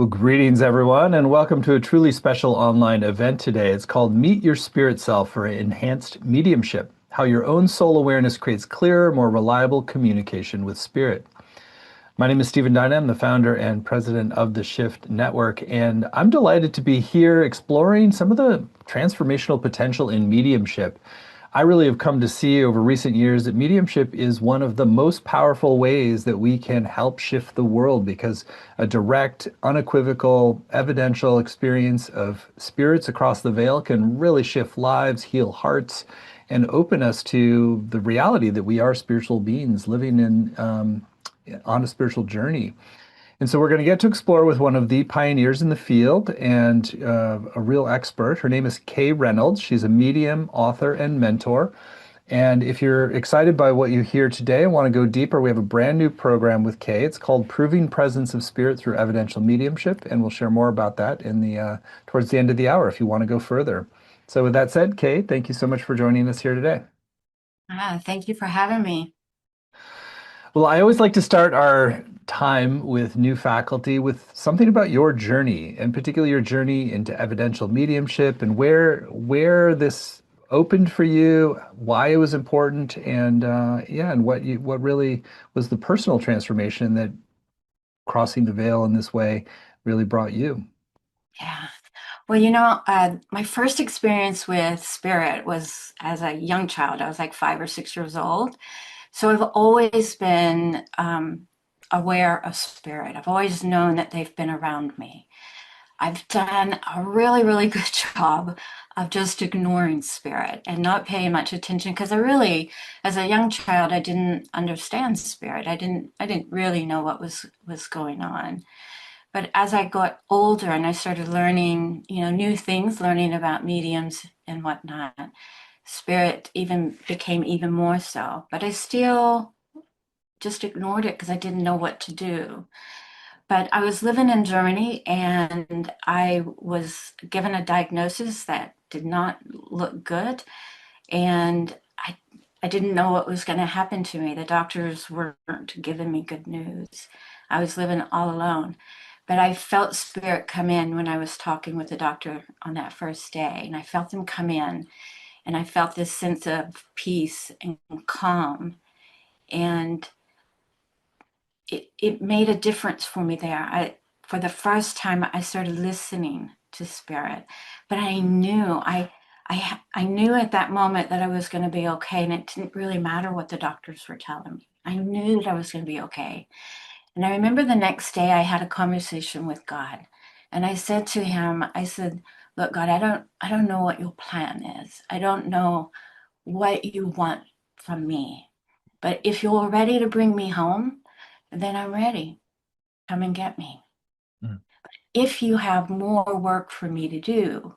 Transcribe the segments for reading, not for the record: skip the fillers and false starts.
Well, greetings, everyone, and welcome to a truly special online event today. It's called Meet Your Spirit Self for Enhanced Mediumship, how your own soul awareness creates clearer, more reliable communication with spirit. My name is Stephen Dyna. I'm the founder and president of the Shift Network, and I'm delighted to be here exploring some of the transformational potential in mediumship. I really have come to see over recent years that mediumship is one of the most powerful ways that we can help shift the world because a direct, unequivocal, evidential experience of spirits across the veil can really shift lives, heal hearts, and open us to the reality that we are spiritual beings living on a spiritual journey. And so we're going to get to explore with one of the pioneers in the field and a real expert. Her name is Kay Reynolds. She's a medium, author, and mentor. And if you're excited by what you hear today and want to go deeper, we have a brand new program with Kay. It's called Proving Presence of Spirit Through Evidential Mediumship, and we'll share more about that in the towards the end of the hour if you want to go further. So with that said, Kay, thank you so much for joining us here today. Thank you for having me. Well, I always like to start our time with new faculty with something about your journey, and particularly your journey into evidential mediumship and where this opened for you, why it was important, and yeah, and what really was the personal transformation that crossing the veil in this way really brought you. Yeah. My first experience with spirit was as a young child. I was like 5 or 6 years old. So I've always been aware of spirit. I've always known that they've been around me. I've done a really, really good job of just ignoring spirit and not paying much attention because as a young child, I didn't understand spirit. I didn't really know what was going on. But as I got older and I started learning, new things, learning about mediums and whatnot, spirit even became even more so. But I still just ignored it because I didn't know what to do. But I was living in Germany and I was given a diagnosis that did not look good. And I didn't know what was going to happen to me. The doctors weren't giving me good news. I was living all alone. But I felt spirit come in when I was talking with the doctor on that first day. And I felt him come in and I felt this sense of peace and calm. And it made a difference for me there. For the first time, I started listening to spirit, but I knew at that moment that I was going to be okay, and it didn't really matter what the doctors were telling me. I knew that I was going to be okay. And I remember the next day I had a conversation with God, and I said to him, I said, "Look, God, I don't know what your plan is. I don't know what you want from me, but if you're ready to bring me home, then I'm ready. Come and get me. Mm. If you have more work for me to do,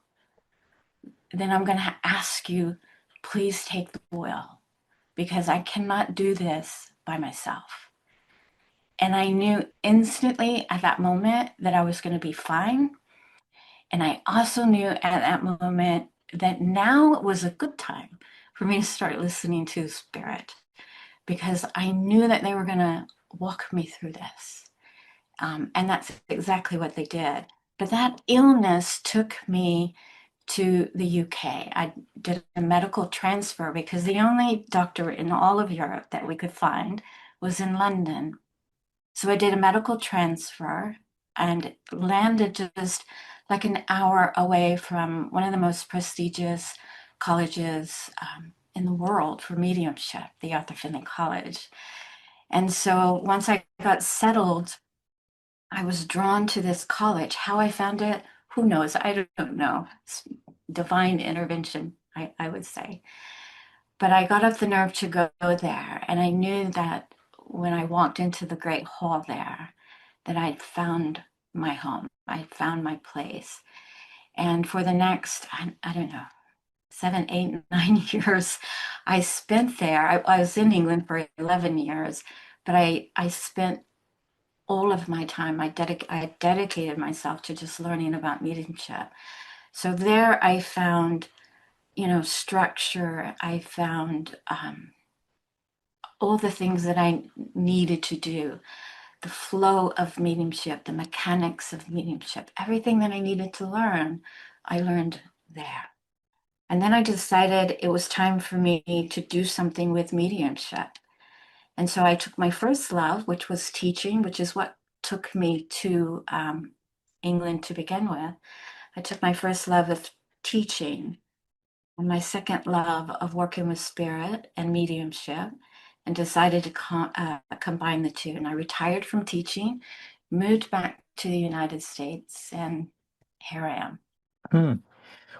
then I'm going to ask you, please take the wheel because I cannot do this by myself." And I knew instantly at that moment that I was going to be fine. And I also knew at that moment that now was a good time for me to start listening to spirit because I knew that they were going to walk me through this. And that's exactly what they did. But that illness took me to the UK. I did a medical transfer because the only doctor in all of Europe that we could find was in London. So I did a medical transfer and landed just like an hour away from one of the most prestigious colleges in the world for mediumship, the Arthur Findlay College. And so once I got settled, I was drawn to this college. How I found it, who knows? I don't know. It's divine intervention, I would say. But I got up the nerve to go there. And I knew that when I walked into the great hall there, that I'd found my home. I found my place. And for the next, I don't know, 7, 8, 9 years, I spent there. I was in England for 11 years, but I spent all of my time, I dedicated myself to just learning about mediumship. So there I found, structure. I found all the things that I needed to do. the flow of mediumship, the mechanics of mediumship, everything that I needed to learn, I learned there. And then I decided it was time for me to do something with mediumship. And so I took my first love, which was teaching, which is what took me to England to begin with. I took my first love of teaching and my second love of working with spirit and mediumship and decided to combine the two. And I retired from teaching, moved back to the United States, and here I am. Hmm.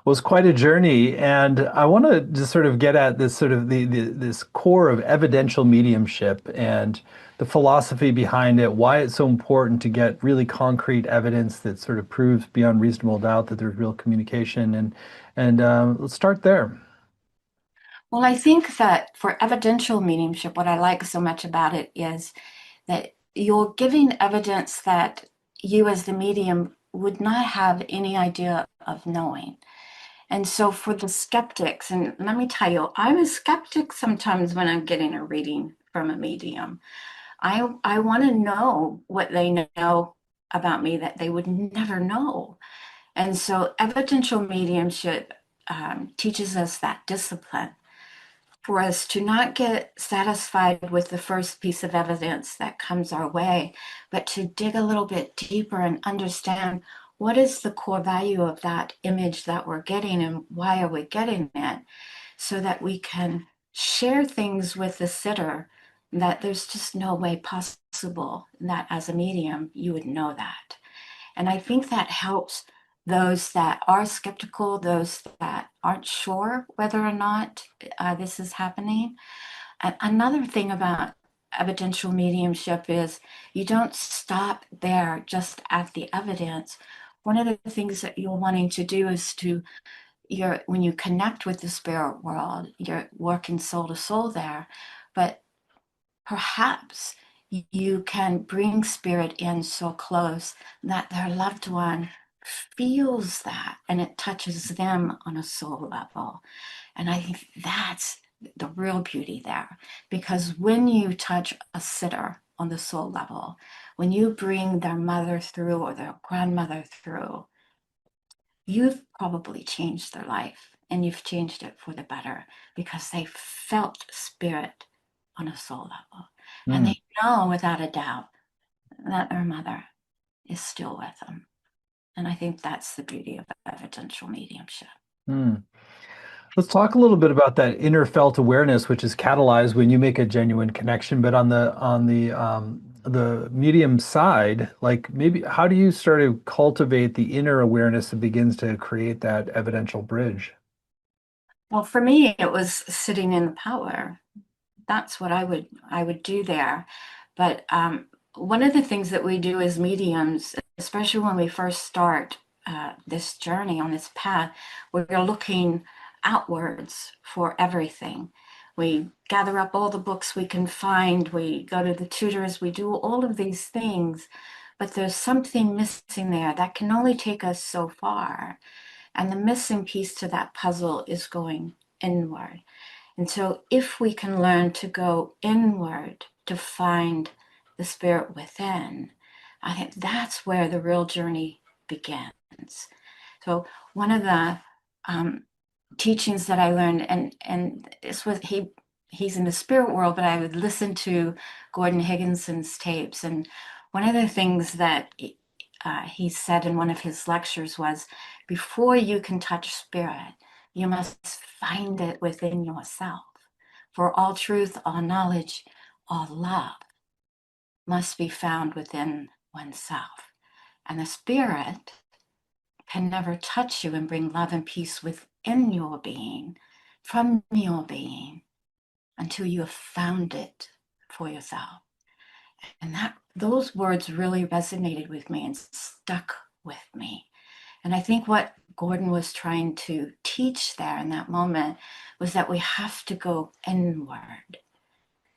Well, it's quite a journey, and I want to just sort of get at this sort of this core of evidential mediumship and the philosophy behind it, why it's so important to get really concrete evidence that sort of proves beyond reasonable doubt that there's real communication, and let's start there. Well, I think that for evidential mediumship, what I like so much about it is that you're giving evidence that you, as the medium, would not have any idea of knowing. And so, for the skeptics, and let me tell you, I'm a skeptic sometimes when I'm getting a reading from a medium. I want to know what they know about me that they would never know. And so, evidential mediumship teaches us that discipline for us to not get satisfied with the first piece of evidence that comes our way, but to dig a little bit deeper and understand what is the core value of that image that we're getting and why are we getting it, so that we can share things with the sitter that there's just no way possible that as a medium you would know that. And I think that helps those that are skeptical, those that aren't sure whether or not this is happening. And another thing about evidential mediumship is you don't stop there just at the evidence. One of the things that you're wanting to do is when you connect with the spirit world, you're working soul to soul there, but perhaps you can bring spirit in so close that their loved one feels that and it touches them on a soul level. And I think that's the real beauty there. Because when you touch a sitter on the soul level, when you bring their mother through or their grandmother through, you've probably changed their life and you've changed it for the better because they felt spirit on a soul level. And Hmm. they know without a doubt that their mother is still with them. And I think that's the beauty of evidential mediumship. Hmm. Let's talk a little bit about that inner felt awareness, which is catalyzed when you make a genuine connection. But on the medium side, like maybe how do you start to cultivate the inner awareness that begins to create that evidential bridge? Well, for me, it was sitting in the power. That's what I would do there. But one of the things that we do as mediums, especially when we first start this journey on this path, we're looking outwards for everything. We gather up all the books we can find, we go to the tutors, we do all of these things, but there's something missing there that can only take us so far. And the missing piece to that puzzle is going inward. And so, if we can learn to go inward to find the spirit within, I think that's where the real journey begins. So, one of the um, teachings that I learned, and this was he's in the spirit world, but I would listen to Gordon Higginson's tapes, and one of the things that he said in one of his lectures was, before you can touch spirit, you must find it within yourself. For all truth, all knowledge, all love must be found within oneself. And the spirit can never touch you and bring love and peace within your being, from your being, until you have found it for yourself. And that those words really resonated with me and stuck with me. And I think what Gordon was trying to teach there in that moment was that we have to go inward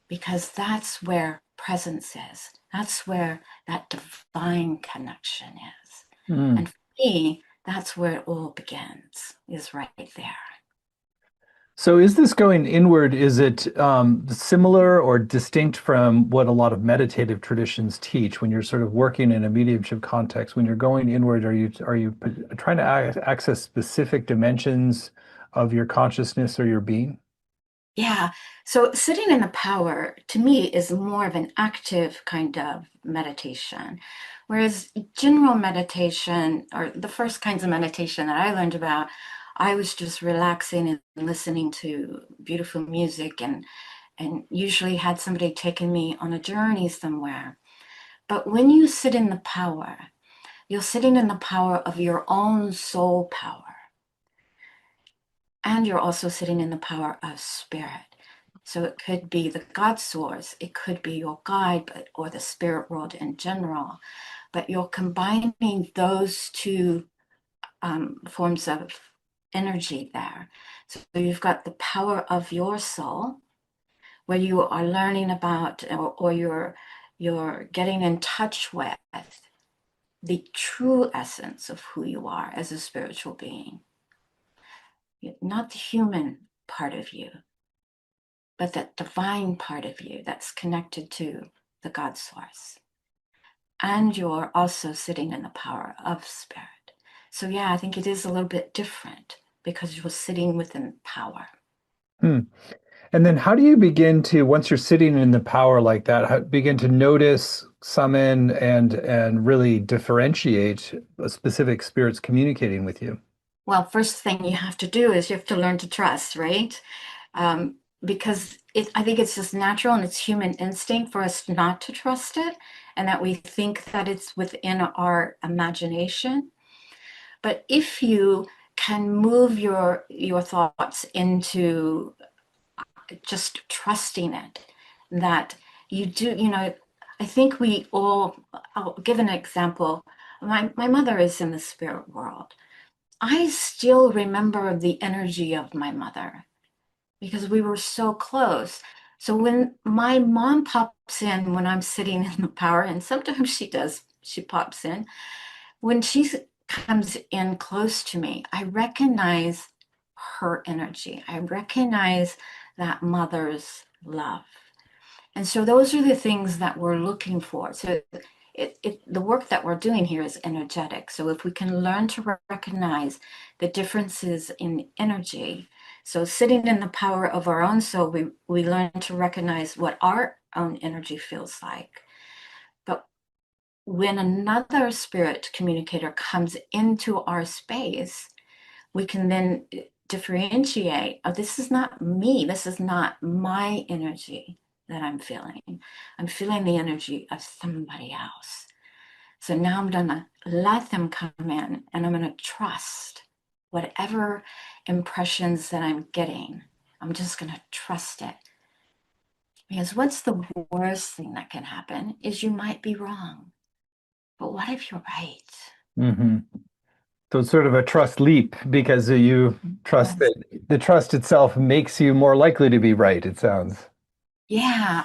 because that's where presence is. That's where that divine connection is. Hmm. And for me, that's where it all begins, is right there. So is this going inward? Is it similar or distinct from what a lot of meditative traditions teach when you're sort of working in a mediumship context? When you're going inward, trying to access specific dimensions of your consciousness or your being? Yeah. So sitting in the power to me is more of an active kind of meditation. Whereas general meditation, or the first kinds of meditation that I learned about, I was just relaxing and listening to beautiful music and usually had somebody taking me on a journey somewhere. But when you sit in the power, you're sitting in the power of your own soul power. And you're also sitting in the power of spirit. So it could be the God source, it could be your guide, or the spirit world in general. But you're combining those two forms of energy there. So you've got the power of your soul, where you are learning about, or you're getting in touch with the true essence of who you are as a spiritual being, not the human part of you, but that divine part of you that's connected to the God source. And you're also sitting in the power of spirit. So, yeah, I think it is a little bit different because you're sitting within power. Hmm. And then how do you begin to, once you're sitting in the power like that, begin to notice, summon, and really differentiate a specific spirits communicating with you? Well, first thing you have to do is you have to learn to trust, right? Because I think it's just natural and it's human instinct for us not to trust it, and that we think that it's within our imagination. But if you can move your thoughts into just trusting it, that you do, I think we all, I'll give an example. My mother is in the spirit world. I still remember the energy of my mother because we were so close. So when my mom pops in when I'm sitting in the power, and sometimes she does, she pops in, when she comes in close to me, I recognize her energy. I recognize that mother's love. And so those are the things that we're looking for. So the work that we're doing here is energetic. So if we can learn to recognize the differences in energy, so sitting in the power of our own soul, we learn to recognize what our own energy feels like. But when another spirit communicator comes into our space, we can then differentiate, oh, this is not me, this is not my energy that I'm feeling. I'm feeling the energy of somebody else. So now I'm gonna let them come in and I'm gonna trust whatever impressions that I'm getting. I'm just gonna trust it. Because what's the worst thing that can happen is you might be wrong. But what if you're right? Hmm. So it's sort of a trust leap because you trust Yes. that the trust itself makes you more likely to be right, it sounds. Yeah,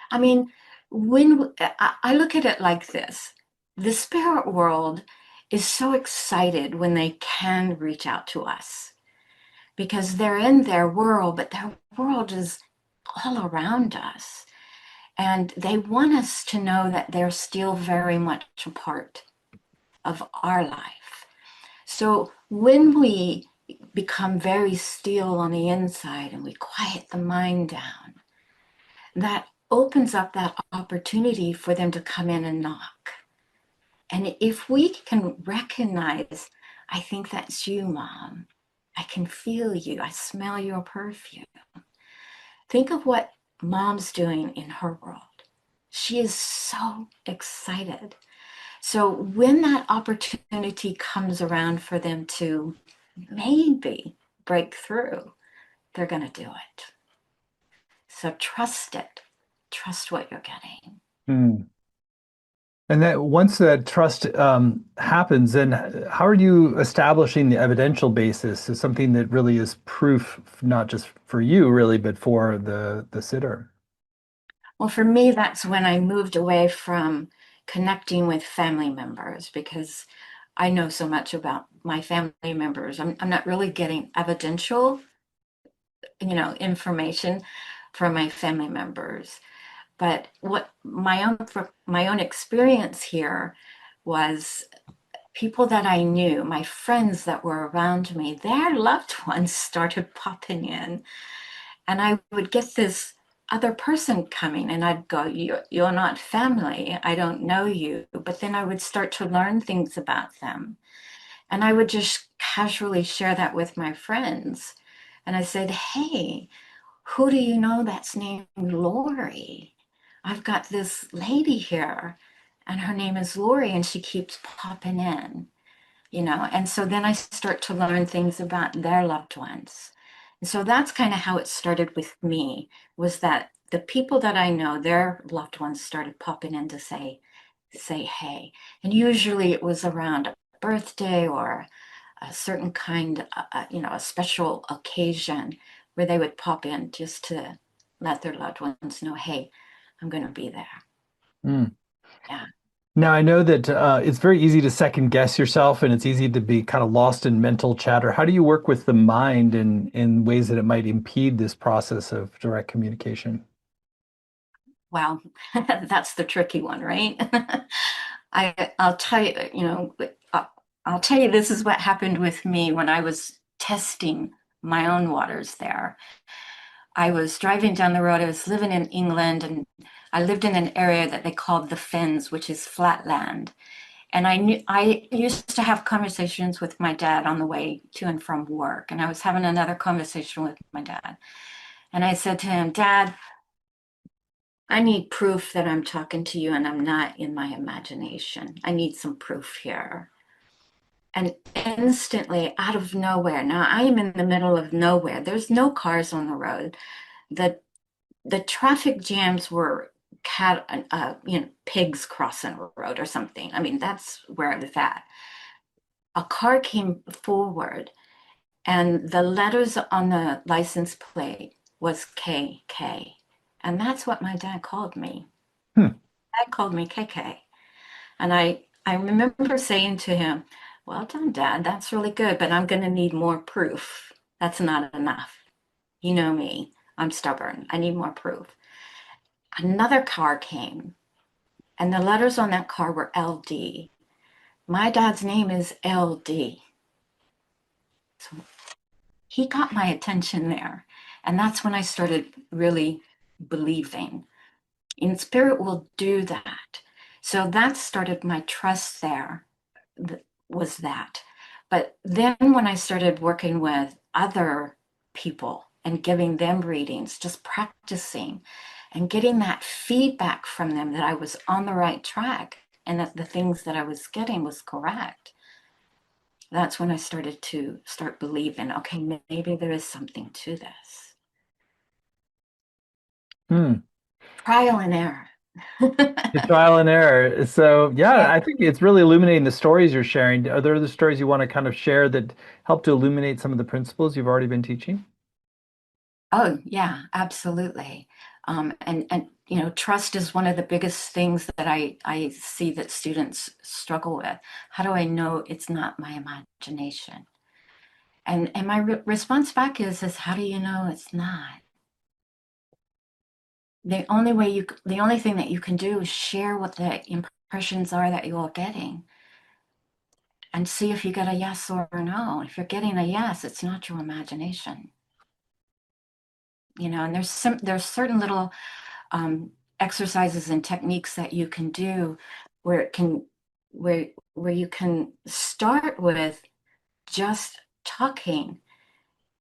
I mean, when I look at it like this, the spirit world is so excited when they can reach out to us because they're in their world, but their world is all around us. And they want us to know that they're still very much a part of our life. So when we become very still on the inside and we quiet the mind down, that opens up that opportunity for them to come in and knock. And if we can recognize, I think that's you, Mom. I can feel you. I smell your perfume. Think of what Mom's doing in her world. She is so excited. So when that opportunity comes around for them to maybe break through, they're going to do it. So trust it. Trust what you're getting. Hmm. And that once that trust happens, then how are you establishing the evidential basis as something that really is proof, not just for you, really, but for the sitter? Well, for me, that's when I moved away from connecting with family members because I know so much about my family members. I'm not really getting evidential information from my family members. But what my own experience here was people that I knew, my friends that were around me, their loved ones started popping in. And I would get this other person coming, and I'd go, you're not family. I don't know you. But then I would start to learn things about them. And I would just casually share that with my friends. And I said, hey, who do you know that's named Lori? I've got this lady here, and her name is Lori, and she keeps popping in. And so then I start to learn things about their loved ones. And so that's kind of how it started with me, was that the people that I know, their loved ones started popping in to say hey. And usually it was around a birthday or a certain kind, a special occasion where they would pop in just to let their loved ones know, hey, I'm going to be there. Mm. Yeah. Now, I know that it's very easy to second guess yourself and it's easy to be kind of lost in mental chatter. How do you work with the mind in ways that it might impede this process of direct communication? Well, that's the tricky one, right? I'll tell you, I'll tell you, this is what happened with me when I was testing my own waters there. I was driving down the road. I was living in England, and I lived in an area that they called the Fens, which is flat land. And I used to have conversations with my dad on the way to and from work. And I was having another conversation with my dad. And I said to him, Dad, I need proof that I'm talking to you and I'm not in my imagination. I need some proof here. And instantly, out of nowhere, now I am in the middle of nowhere. There's no cars on the road. The the traffic jams were pigs crossing a road or something. I mean, that's where I was at. A car came forward, and the letters on the license plate was KK. And that's what my dad called me. Hmm. Dad called me KK. And I remember saying to him, well done, Dad. That's really good, but I'm going to need more proof. That's not enough. You know me. I'm stubborn. I need more proof. Another car came, and the letters on that car were LD. My dad's name is LD. So he got my attention there. And that's when I started really believing. And spirit will do that. So that started my trust there, was that. But then when I started working with other people and giving them readings, just practicing and getting that feedback from them that I was on the right track and that the things that I was getting was correct, that's when I started to start believing, okay, maybe there is something to this. Hmm. Trial and error. The trial and error. So, yeah, I think it's really illuminating the stories you're sharing. Are there other stories you want to kind of share that help to illuminate some of the principles you've already been teaching? Oh, yeah, absolutely. And trust is one of the biggest things that I see that students struggle with. How do I know it's not my imagination? And my response back is how do you know it's not? The only thing that you can do is share what the impressions are that you're getting and see if you get a yes or a no. If you're getting a yes, it's not your imagination. And there's certain little um, exercises and techniques that you can do where it can where you can start with just talking,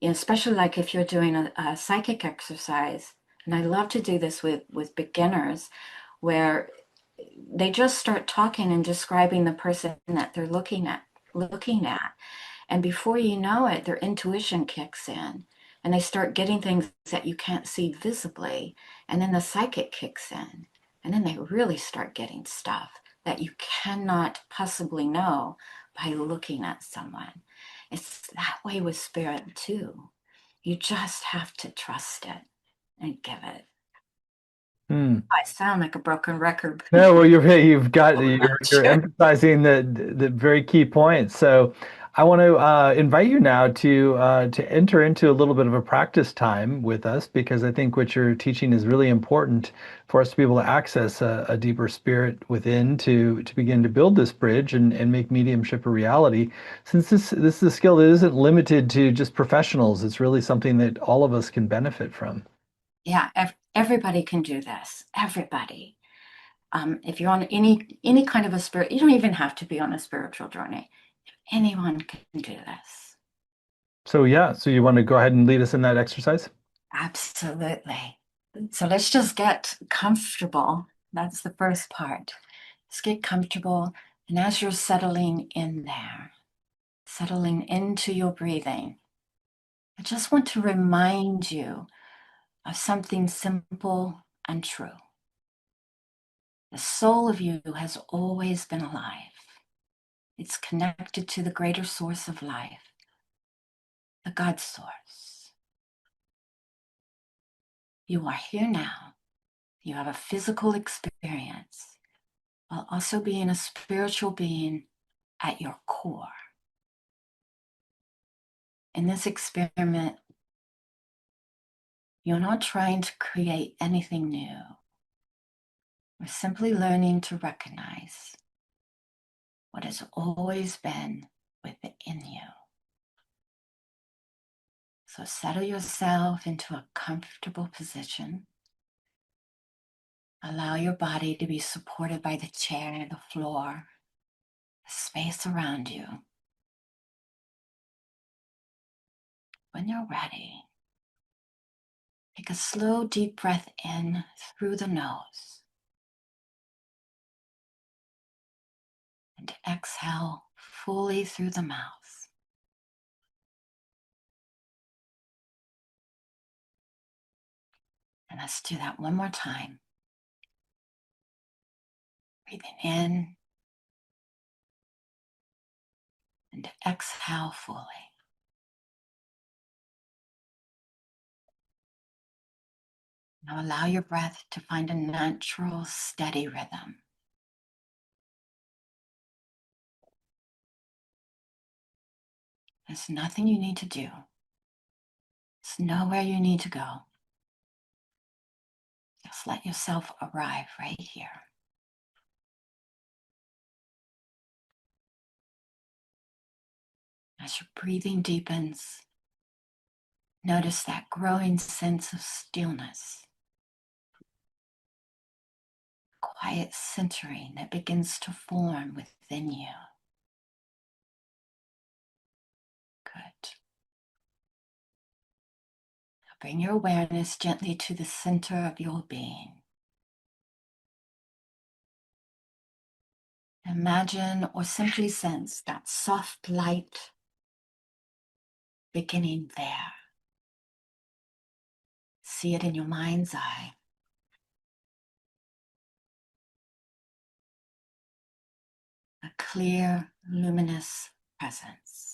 especially like if you're doing a psychic exercise. And I love to do this with beginners where they just start talking and describing the person that they're looking at. And before you know it, their intuition kicks in and they start getting things that you can't see visibly. And then the psychic kicks in. And then they really start getting stuff that you cannot possibly know by looking at someone. It's that way with spirit too. You just have to trust it and give it. Hmm. I sound like a broken record. No, well, you've got I'm not you're sure. emphasizing the very key points. So, I want to invite you now to enter into a little bit of a practice time with us because I think what you're teaching is really important for us to be able to access a deeper spirit within to begin to build this bridge and make mediumship a reality. Since this is a skill that isn't limited to just professionals, it's really something that all of us can benefit from. Yeah, everybody can do this. Everybody. If you're on any kind of a spirit, you don't even have to be on a spiritual journey. Anyone can do this. So yeah, so you want to go ahead and lead us in that exercise? Absolutely. So let's just get comfortable. That's the first part. Let's get comfortable. And as you're settling in there, settling into your breathing, I just want to remind you of something simple and true. The soul of you has always been alive. It's connected to the greater source of life, the God source. You are here now. You have a physical experience while also being a spiritual being at your core. In this experiment, you're not trying to create anything new. We're simply learning to recognize what has always been within you. So settle yourself into a comfortable position. Allow your body to be supported by the chair, the floor, the space around you. When you're ready, take a slow, deep breath in through the nose and exhale fully through the mouth. And let's do that one more time. Breathing in and exhale fully. Now allow your breath to find a natural, steady rhythm. There's nothing you need to do. There's nowhere you need to go. Just let yourself arrive right here. As your breathing deepens, notice that growing sense of stillness, quiet centering that begins to form within you. Good. Now bring your awareness gently to the center of your being. Imagine or simply sense that soft light beginning there. See it in your mind's eye. A clear, luminous presence.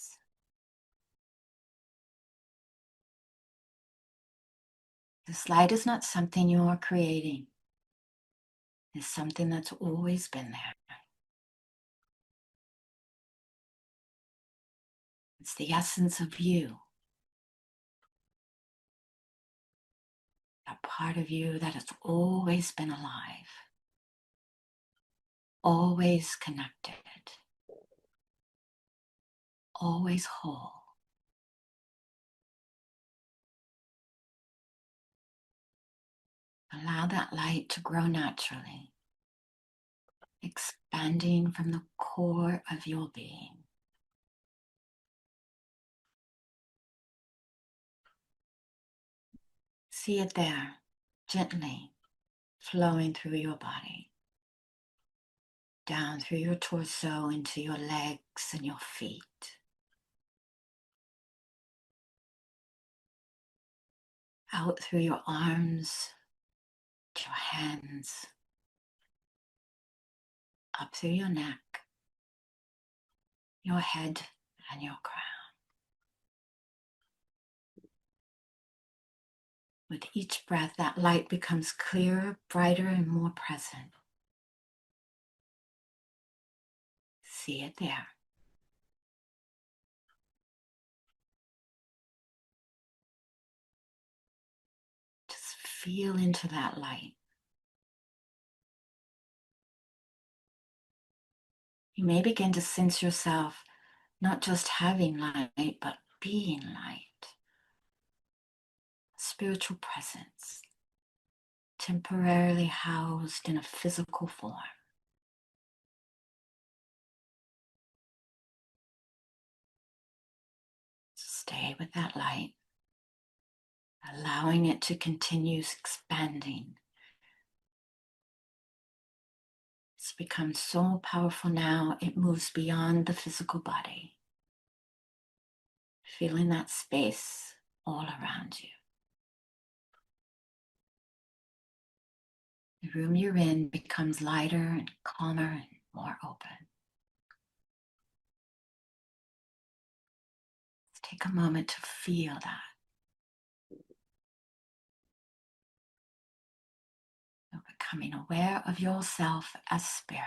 This light is not something you are creating. It's something that's always been there. It's the essence of you. That part of you that has always been alive. Always connected. Always whole. Allow that light to grow naturally, expanding from the core of your being. See it there, gently flowing through your body, down through your torso, into your legs and your feet. Out through your arms, to your hands, up through your neck, your head, and your crown. With each breath, that light becomes clearer, brighter, and more present. See it there. feel into that light. You may begin to sense yourself not just having light, but being light. Spiritual presence, temporarily housed in a physical form. Stay with that light, allowing it to continue expanding. It's become so powerful now, it moves beyond the physical body. Feeling that space all around you. The room you're in becomes lighter and calmer and more open. Let's take a moment to feel that. You're becoming aware of yourself as spirit.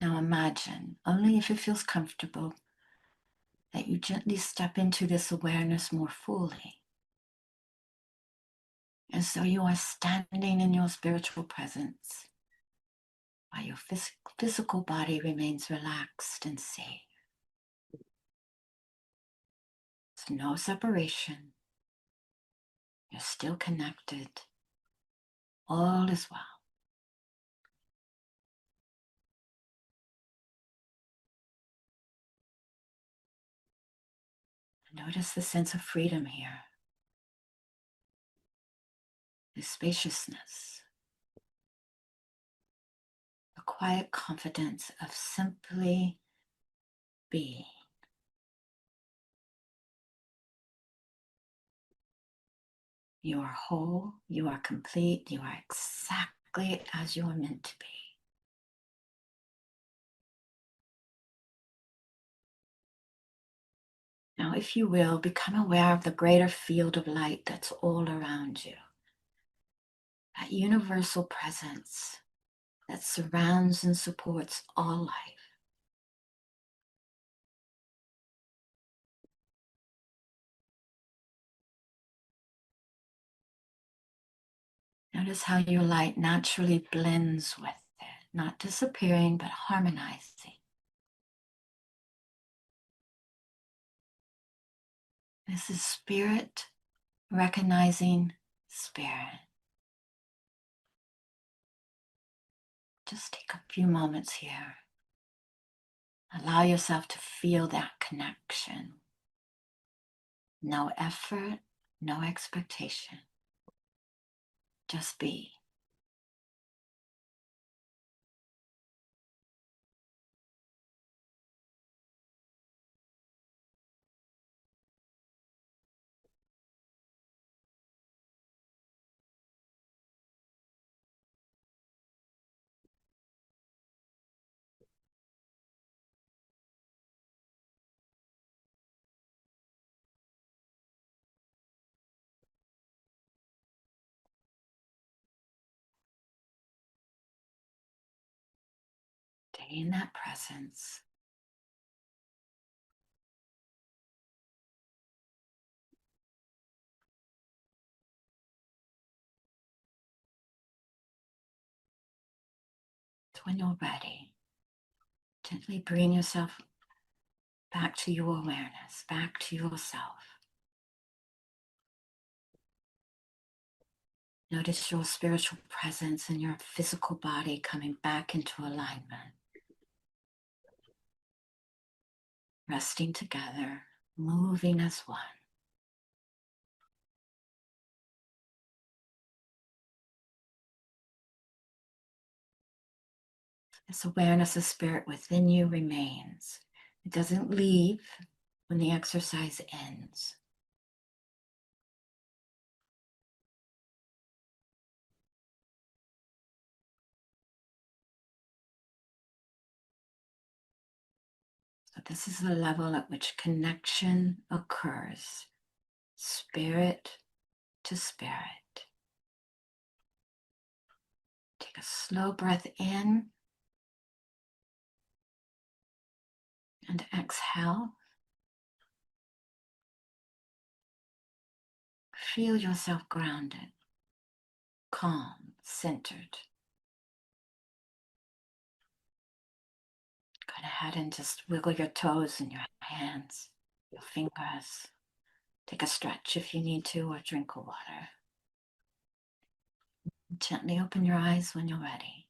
Now imagine, only if it feels comfortable, that you gently step into this awareness more fully, as though you are standing in your spiritual presence, while your physical body remains relaxed and safe. There's no separation. You're still connected. All is well. Notice the sense of freedom here. The spaciousness. The quiet confidence of simply being. You are whole, you are complete, you are exactly as you are meant to be. Now, if you will, become aware of the greater field of light that's all around you. That universal presence that surrounds and supports all life. Notice how your light naturally blends with it, not disappearing, but harmonizing. This is spirit recognizing spirit. Just take a few moments here. Allow yourself to feel that connection. No effort, no expectation. Just be. Stay in that presence. When you're ready, gently bring yourself back to your awareness, back to yourself. Notice your spiritual presence and your physical body coming back into alignment. Resting together, moving as one. This awareness of spirit within you remains. It doesn't leave when the exercise ends. So this is the level at which connection occurs. Spirit to spirit. Take a slow breath in and exhale. feel yourself grounded, calm, centered. Go ahead and just wiggle your toes and your hands, your fingers. Take a stretch if you need to, or drink of water. Gently open your eyes when you're ready.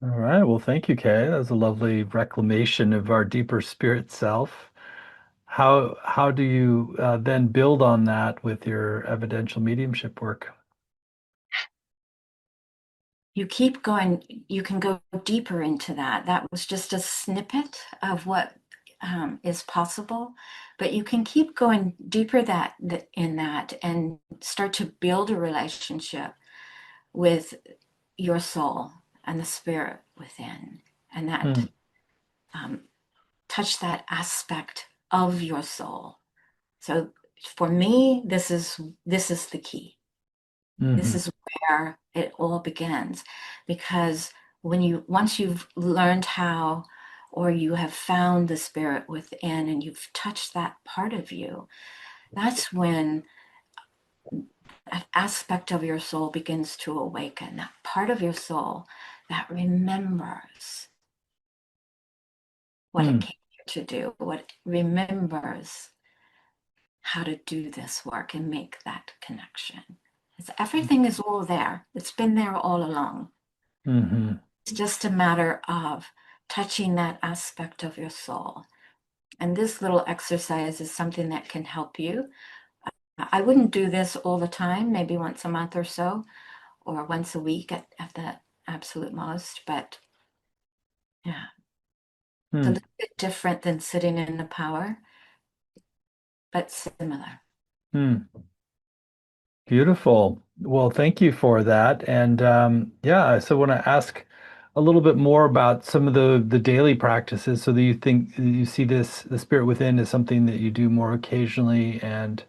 All right. Well, thank you, Kay. That was a lovely reclamation of our deeper spirit self. How do you then build on that with your evidential mediumship work? You keep going, you can go deeper into that. That was just a snippet of what is possible, but you can keep going deeper in that and start to build a relationship with your soul and the spirit within, and that Hmm. um, touch that aspect of your soul. So for me, this is the key. This Hmm. is where it all begins, because once you've learned how, or you have found the spirit within and you've touched that part of you, that's when that aspect of your soul begins to awaken, that part of your soul that remembers what it Hmm. came here to do, what it remembers how to do this work and make that connection. Everything is all there. It's been there all along. Hmm. It's just a matter of touching that aspect of your soul. And this little exercise is something that can help you. I wouldn't do this all the time, maybe once a month or so, or once a week at the absolute most. But yeah, it's a Hmm. little bit different than sitting in the power, but similar. Hmm. Beautiful. Well, thank you for that. And yeah, so I want to ask a little bit more about some of the daily practices. So that you think you see this the spirit within is something that you do more occasionally, and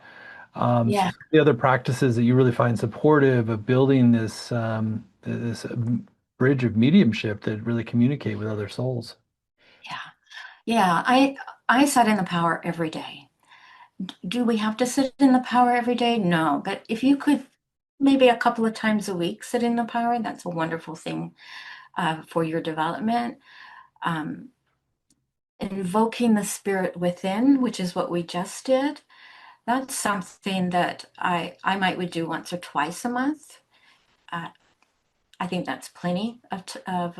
so Yeah, some of the other practices that you really find supportive of building this bridge of mediumship that really communicate with other souls. yeah, yeah. I sit in the power every day. Do we have to sit in the power every day? No, but if you could maybe a couple of times a week sit in the power, that's a wonderful thing for your development. Um, Invoking the spirit within, which is what we just did, that's something that I might would do once or twice a month. Uh, I think that's plenty of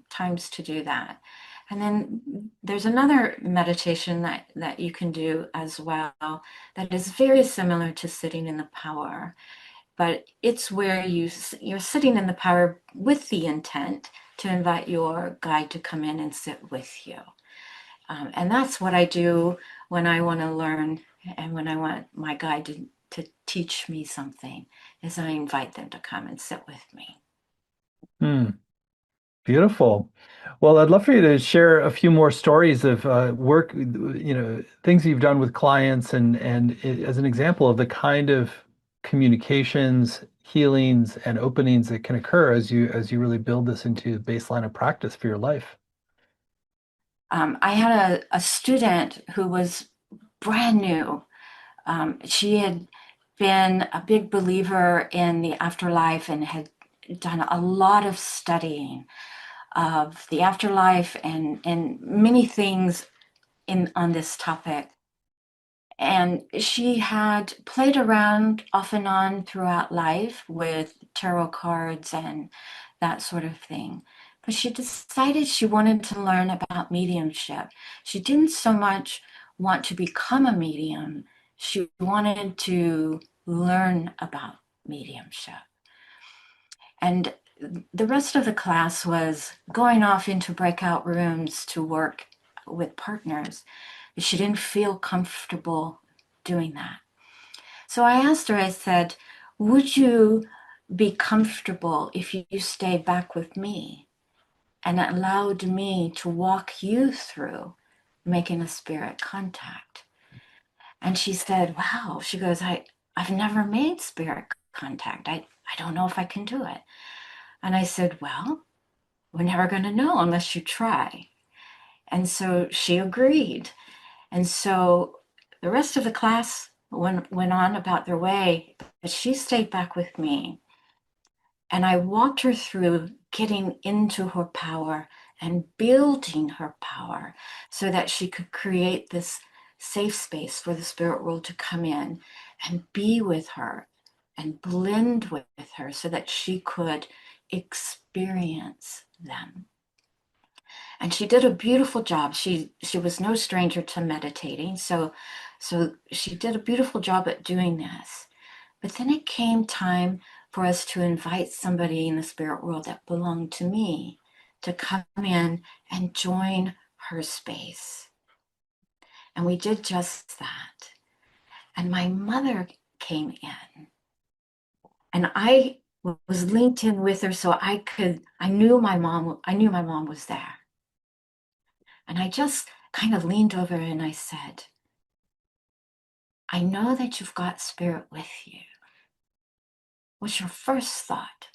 times to do that. And then there's another meditation that you can do as well that is very similar to sitting in the power, but it's where you're sitting in the power with the intent to invite your guide to come in and sit with you. And that's what I do when I want to learn and when I want my guide to teach me something, is I invite them to come and sit with me. Hmm. Beautiful. Well, I'd love for you to share a few more stories of work, things you've done with clients, and as an example of the kind of communications, healings, and openings that can occur as you really build this into baseline of practice for your life. I had a student who was brand new. She had been a big believer in the afterlife and had done a lot of studying of the afterlife and many things on this topic. And she had played around off and on throughout life with tarot cards and that sort of thing. But she decided she wanted to learn about mediumship. She didn't so much want to become a medium, she wanted to learn about mediumship. And the rest of the class was going off into breakout rooms to work with partners. She didn't feel comfortable doing that. So I asked her, I said, would you be comfortable if you stayed back with me and allowed me to walk you through making a spirit contact? And she said, wow, she goes, I've never made spirit contact. I don't know if I can do it. And I said, well, we're never going to know unless you try. And so she agreed. And so the rest of the class went on about their way, but she stayed back with me. And I walked her through getting into her power and building her power so that she could create this safe space for the spirit world to come in and be with her and blend with her so that she could experience them. And she did a beautiful job. She was no stranger to meditating, so she did a beautiful job at doing this. But then it came time for us to invite somebody in the spirit world that belonged to me to come in and join her space. And we did just that. And my mother came in. And I was linked in with her so I knew my mom was there. And I just kind of leaned over and I said, I know that you've got spirit with you. What's your first thought?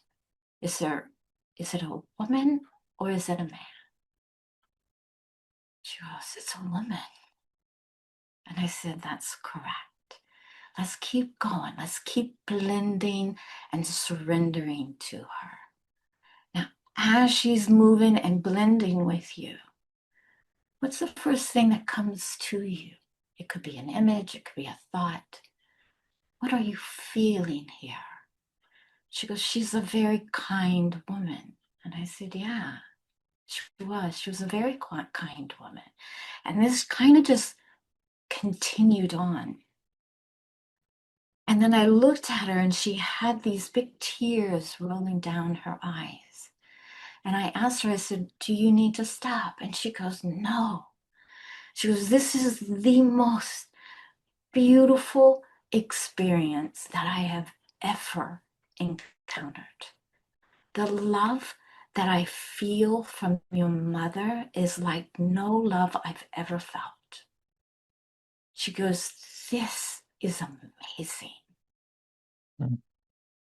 Is it a woman or is it a man? She goes, it's a woman. And I said, that's correct. Let's keep going. Let's keep blending and surrendering to her. Now, as she's moving and blending with you, what's the first thing that comes to you? It could be an image, it could be a thought. What are you feeling here? She goes, she's a very kind woman. And I said, yeah, she was. She was a very kind woman. And this kind of just continued on. And then I looked at her and she had these big tears rolling down her eyes. And I asked her, I said, do you need to stop? And she goes, no. She goes, this is the most beautiful experience that I have ever encountered. The love that I feel from your mother is like no love I've ever felt. She goes, this is amazing. Mm.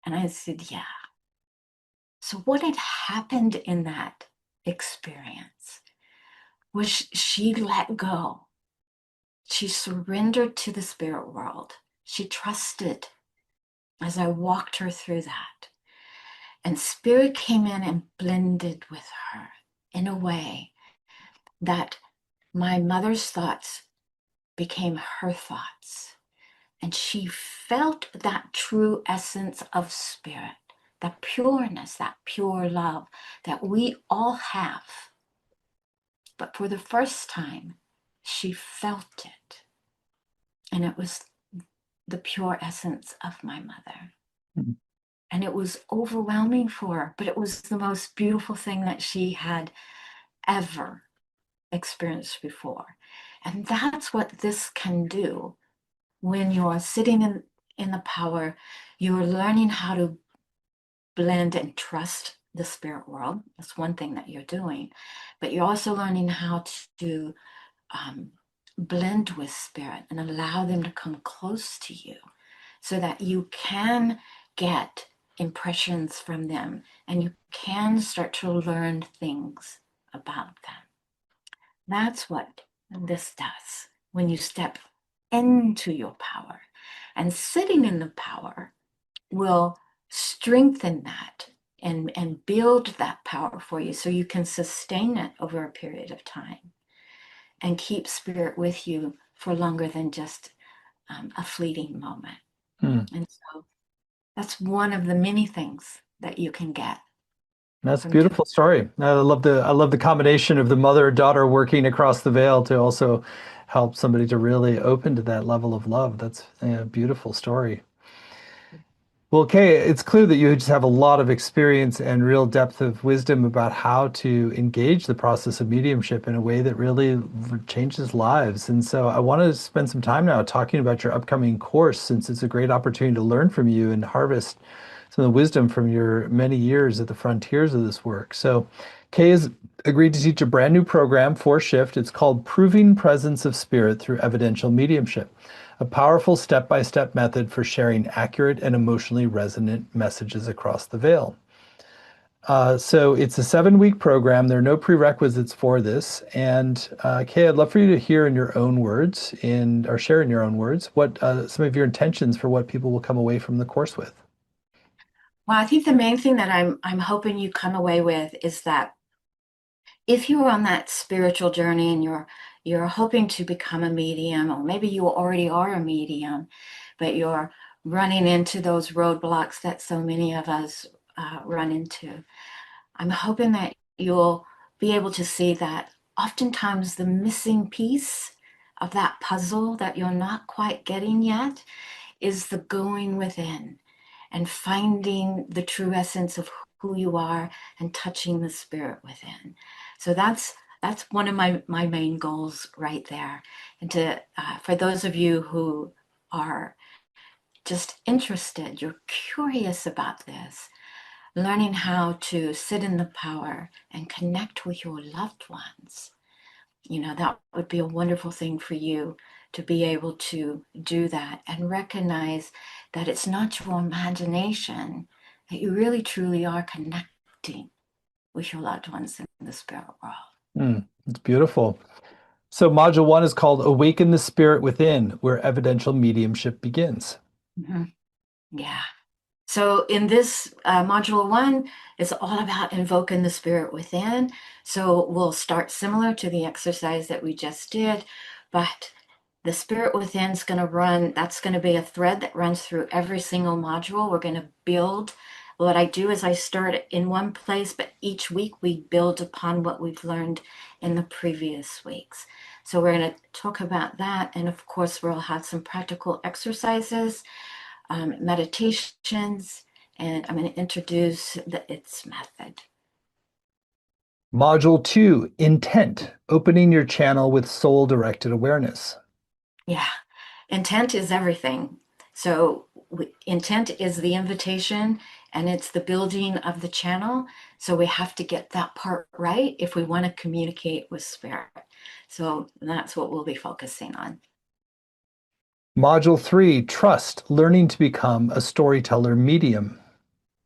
And I said, yeah. So what had happened in that experience was she let go. She surrendered to the spirit world. She trusted as I walked her through that. And spirit came in and blended with her in a way that my mother's thoughts became her thoughts. And she felt that true essence of spirit, that pureness, that pure love that we all have. But for the first time, she felt it. And it was the pure essence of my mother. Mm. And it was overwhelming for her, but it was the most beautiful thing that she had ever experienced before. And that's what this can do when you're sitting in the power. You're learning how to blend and trust the spirit world. That's one thing that you're doing. But you're also learning how to blend with spirit and allow them to come close to you so that you can get impressions from them and you can start to learn things about them. That's what this does when you step into your power. And sitting in the power will strengthen that and build that power for you so you can sustain it over a period of time and keep spirit with you for longer than just a fleeting moment. Mm. And so that's one of the many things that you can get That's a from doing. beautiful story. I love the combination of the mother and daughter working across the veil to also help somebody to really open to that level of love. That's a beautiful story. Well, Kay, it's clear that you just have a lot of experience and real depth of wisdom about how to engage the process of mediumship in a way that really changes lives. And so I want to spend some time now talking about your upcoming course, since it's a great opportunity to learn from you and harvest some of the wisdom from your many years at the frontiers of this work. So Kay has agreed to teach a brand new program for Shift. It's called Proving Presence of Spirit Through Evidential Mediumship, a powerful step-by-step method for sharing accurate and emotionally resonant messages across the veil. So it's a 7-week program. There are no prerequisites for this. And Kay, I'd love for you to hear in your own words, or share in your own words, what some of your intentions for what people will come away from the course with. Well, I think the main thing that I'm hoping you come away with is that if you're on that spiritual journey and you're hoping to become a medium, or maybe you already are a medium, but you're running into those roadblocks that so many of us run into, I'm hoping that you'll be able to see that oftentimes the missing piece of that puzzle that you're not quite getting yet is the going within and finding the true essence of who you are and touching the spirit within. So that's one of my main goals right there. And to for those of you who are just interested, you're curious about this, learning how to sit in the power and connect with your loved ones, that would be a wonderful thing for you to be able to do that and recognize that it's not your imagination, that you really truly are connecting with your loved ones in the spirit world. It's beautiful. So module 1 is called Awaken the Spirit Within, where evidential mediumship begins. Mhm. Yeah. So in this module 1, it's all about invoking the spirit within. So we'll start similar to the exercise that we just did, but the spirit within is going to run, that's going to be a thread that runs through every single module. We're going to build. What I do is I start in one place, but each week we build upon what we've learned in the previous weeks. So we're going to talk about that. And of course, we'll have some practical exercises, meditations, and I'm going to introduce its method. Module 2, Intent, opening your channel with soul-directed awareness. Yeah, intent is everything. So intent is the invitation and it's the building of the channel. So we have to get that part right if we want to communicate with spirit. So that's what we'll be focusing on. Module 3, Trust, learning to become a storyteller medium.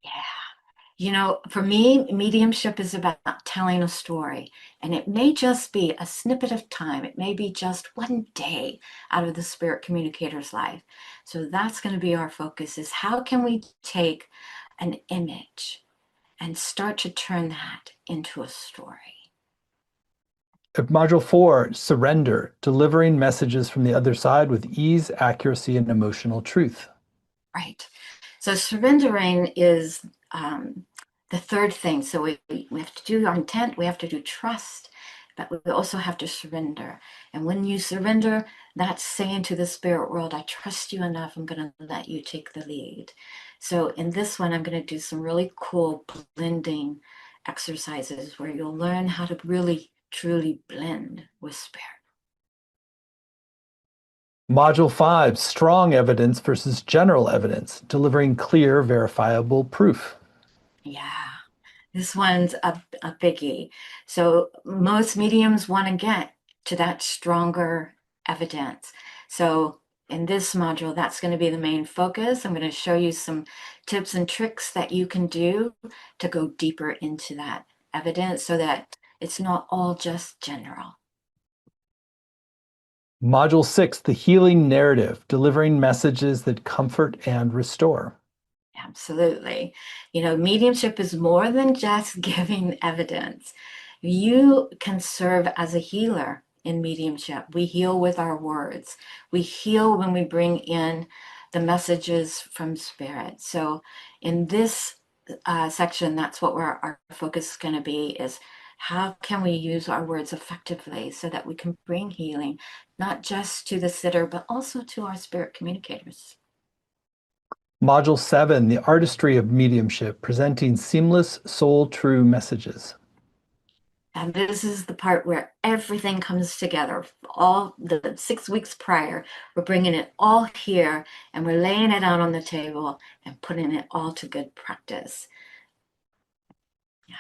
Yeah. For me, mediumship is about telling a story, and it may just be a snippet of time. It may be just one day out of the spirit communicator's life. So that's going to be our focus, is how can we take an image and start to turn that into a story? Module 4, Surrender, delivering messages from the other side with ease, accuracy, and emotional truth. Right. So surrendering is the third thing. So we have to do our intent, we have to do trust, but we also have to surrender. And when you surrender, that's saying to the spirit world, I trust you enough, I'm going to let you take the lead. So in this one, I'm going to do some really cool blending exercises where you'll learn how to really, truly blend with spirit. Module 5, Strong Evidence versus General Evidence, delivering clear, verifiable proof. Yeah. This one's a biggie. So most mediums want to get to that stronger evidence. So in this module, that's going to be the main focus. I'm going to show you some tips and tricks that you can do to go deeper into that evidence so that it's not all just general. Module 6, The Healing Narrative, delivering messages that comfort and restore. Absolutely. Mediumship is more than just giving evidence. You can serve as a healer in mediumship. We heal with our words. We heal when we bring in the messages from spirit. So in this section, that's what our focus is going to be, is how can we use our words effectively so that we can bring healing, not just to the sitter, but also to our spirit communicators. Module 7, The Artistry of Mediumship, presenting seamless, soul-true messages. And this is the part where everything comes together. All the 6 weeks prior, we're bringing it all here and we're laying it out on the table and putting it all to good practice. Yeah.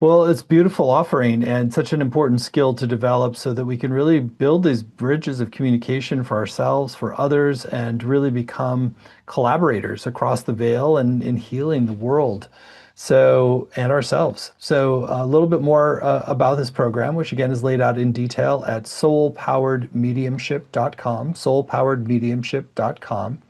Well, it's beautiful offering and such an important skill to develop so that we can really build these bridges of communication for ourselves, for others, and really become collaborators across the veil and in healing the world. So, and ourselves. So, a little bit more about this program, which again is laid out in detail at soulpoweredmediumship.com, soulpoweredmediumship.com.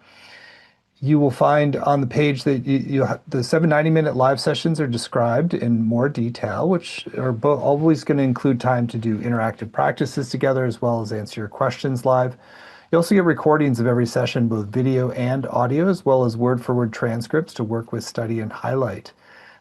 You will find on the page that the 7 90-minute live sessions are described in more detail, which are always going to include time to do interactive practices together as well as answer your questions live. You also get recordings of every session, both video and audio, as well as word-for-word transcripts to work with, study, and highlight.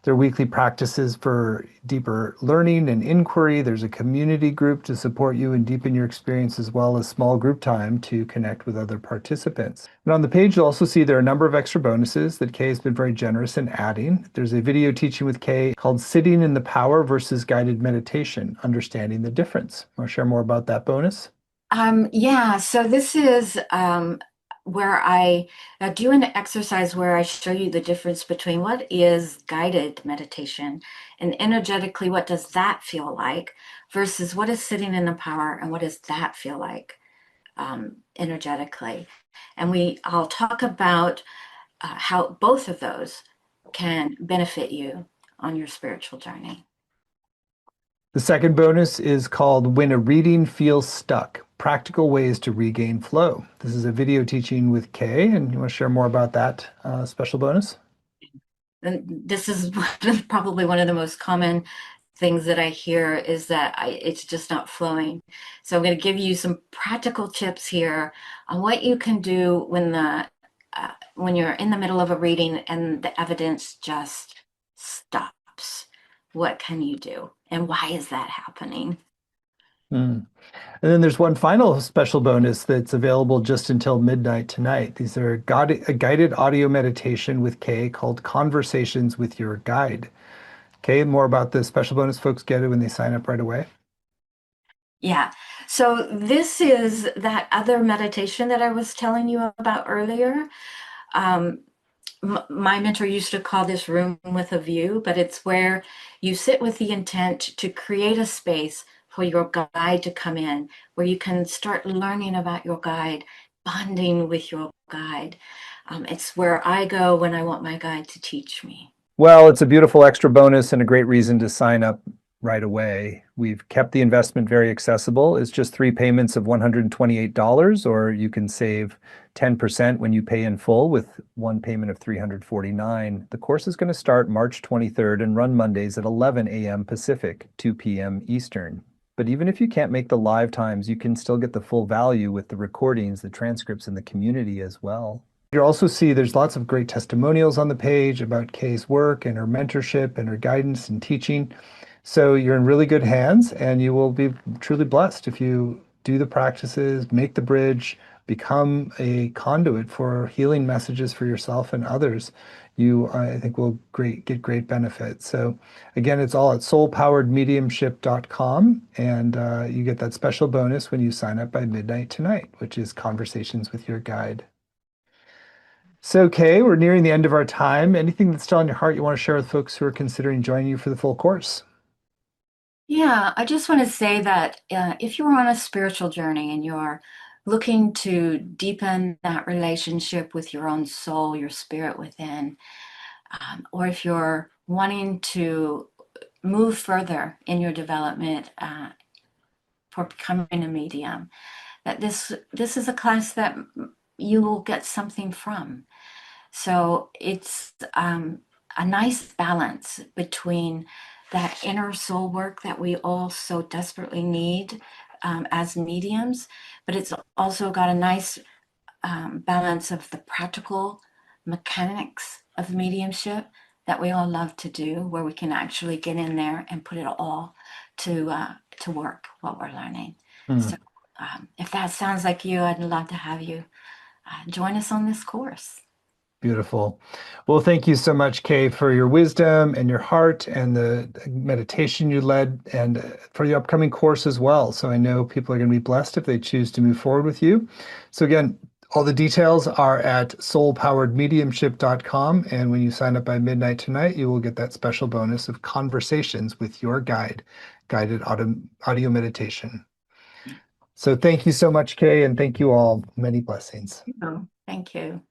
There are weekly practices for deeper learning and inquiry. There's a community group to support you and deepen your experience, as well as small group time to connect with other participants. And on the page, you'll also see there are a number of extra bonuses that Kay has been very generous in adding. There's a video teaching with Kay called Sitting in the Power versus Guided Meditation, Understanding the Difference. Want to share more about that bonus? Yeah, so this is where I do an exercise where I show you the difference between what is guided meditation and energetically, what does that feel like versus what is sitting in the power and what does that feel like energetically. And I'll talk about how both of those can benefit you on your spiritual journey. The second bonus is called When a Reading Feels Stuck, Practical Ways to Regain Flow. This is a video teaching with Kay, and you want to share more about that special bonus? And this is probably one of the most common things that I hear is that it's just not flowing. So I'm going to give you some practical tips here on what you can do when you're in the middle of a reading and the evidence just stops. What can you do, and why is that happening? Mm. And then there's one final special bonus that's available just until midnight tonight. These are a guided audio meditation with Kay called Conversations with Your Guide. Kay, more about the special bonus folks get it when they sign up right away. Yeah. So this is that other meditation that I was telling you about earlier. Um, my mentor used to call this room with a view, but it's where you sit with the intent to create a space for your guide to come in, where you can start learning about your guide, bonding with your guide. It's where I go when I want my guide to teach me. Well, it's a beautiful extra bonus and a great reason to sign up right away. We've kept the investment very accessible. It's just 3 payments of $128, or you can save 10% when you pay in full with one payment of $349. The course is going to start March 23rd and run Mondays at 11 a.m. Pacific, 2 p.m. Eastern. But even if you can't make the live times, you can still get the full value with the recordings, the transcripts, and the community as well. You'll also see there's lots of great testimonials on the page about Kay's work and her mentorship and her guidance and teaching. So you're in really good hands, and you will be truly blessed if you do the practices, make the bridge, become a conduit for healing messages for yourself and others. You, I think, will get great benefit. So again, it's all at soulpoweredmediumship.com, and you get that special bonus when you sign up by midnight tonight, which is Conversations with Your Guide. So, Kay, we're nearing the end of our time. Anything that's still on your heart you want to share with folks who are considering joining you for the full course? Yeah, I just want to say that if you're on a spiritual journey and you're looking to deepen that relationship with your own soul, your spirit within, or if you're wanting to move further in your development for becoming a medium, that this is a class that you will get something from. So it's a nice balance between that inner soul work that we all so desperately need as mediums, but it's also got a nice balance of the practical mechanics of mediumship that we all love to do, where we can actually get in there and put it all to work what we're learning. So Hmm. if that sounds like you, I'd love to have you join us on this course. Beautiful. Well, thank you so much, Kay, for your wisdom and your heart and the meditation you led, and for the upcoming course as well. So I know people are going to be blessed if they choose to move forward with you. So again, all the details are at soulpoweredmediumship.com. And when you sign up by midnight tonight, you will get that special bonus of Conversations with Your Guide, guided audio meditation. So thank you so much, Kay, and thank you all. Many blessings. Oh, thank you.